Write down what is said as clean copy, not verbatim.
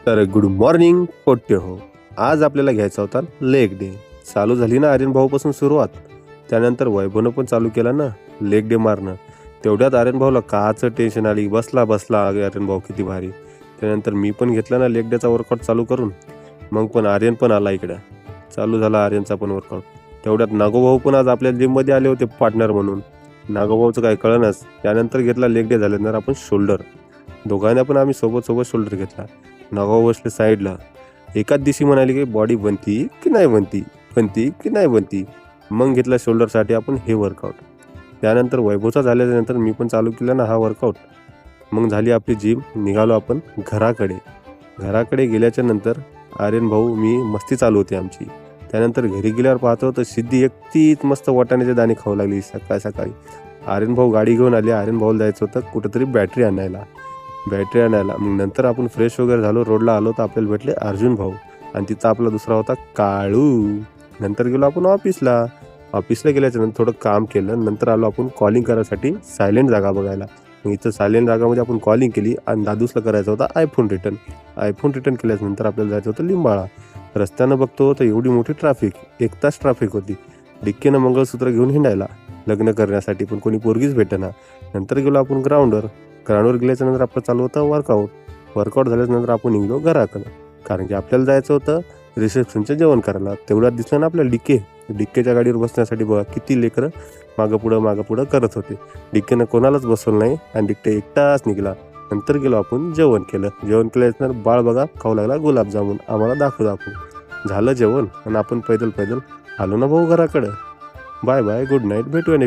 तर good morning पोट्टे हो. आज आपल्याला घ्यायचा होता लेग डे. चालू झाली ना आर्यन भाऊपासून सुरुवात. त्यानंतर वैभवनं पण चालू केला ना लेग डे मारणं. तेवढ्यात आर्यन भाऊला काचं टेन्शन आली. बसला आर्यन भाऊ किती भारी. त्यानंतर मी पण घेतला ना लेग डेचा वर्कआउट चालू करून. मग पण आर्यन पण आला इकडं. चालू झाला आर्यनचा पण वर्कआउट. तेवढ्यात नागोभाऊ पण आज आपल्या जिममध्ये आले होते पार्टनर म्हणून. नागोभाऊचं काय कळनच. त्यानंतर घेतला लेग डे झाल्यानंतर आपण शोल्डर. दोघांना पण आम्ही सोबत शोल्डर घेतला. नागाव बसले साईडला. एकाच दिवशी म्हणाली की बॉडी बनती की नाही बनती. मग घेतला शोल्डरसाठी आपण हे वर्कआउट. त्यानंतर वैभवचा झाल्यानंतर मी पण चालू केला ना हा वर्कआउट. मग झाली आपली जिम. निघालो आपण घराकडे गेल्याच्या नंतर आर्यन भाऊ मी मस्ती चालू होती आमची. त्यानंतर घरी गेल्यावर पाहतो तर सिद्धी एकटीच मस्त वाटाण्याचे दाणे खाऊ लागली सकाळी. आर्यन भाऊ गाडी घेऊन आले. आर्यन भाऊला जायचं होतं कुठंतरी बॅटरी आणायला. मग नंतर आपण फ्रेश वगैरे झालो. रोडला आलो तर आपल्याला भेटले अर्जुन भाऊ आणि तिथं आपला दुसरा होता काळू. नंतर गेलो आपण ऑफिसला गेल्याच्या नंतर थोडं काम केलं. नंतर आलो आपण कॉलिंग करायसाठी सायलेंट जागा बघायला. मग इथं सायलेंट जागामध्ये आपण कॉलिंग केली आणि दादूसला करायचा होता आयफोन रिटर्न केल्यानंतर आपल्याला जायचं होतं लिंबाळा. रस्त्यानं बघतो तर एवढी मोठी ट्रॅफिक, 1 तास ट्रॅफिक होती. डिक्कीनं मंगळसूत्र घेऊन हिंडायला लग्न करण्यासाठी, पण कोणी पोरगीच भेटेना. नंतर गेलो आपण ग्राउंडवर गेल्याच्या नंतर आपलं चालू होतं वर्कआउट झाल्यानंतर आपण निघलो घराकडं. कारण की आपल्याला जायचं होतं रिसेप्शनचं जेवण करायला. तेवढ्यात दिसलं ना आपल्याला डिक्केच्या गाडीवर बसण्यासाठी बघा किती लेकरं मागं पुढं करत होते. डिक्केनं कोणालाच बसवलं नाही आणि डिक्के एकटाच निघाला. नंतर गेलो आपण जेवण केल्यानंतर बाळ बघा खाऊ लागला गुलाबजामुन. आम्हाला दाखवू झालं जेवण आणि आपण पैदल आलो ना भाऊ घराकडं. बाय गुड नाईट, भेटूया नेक्स्ट.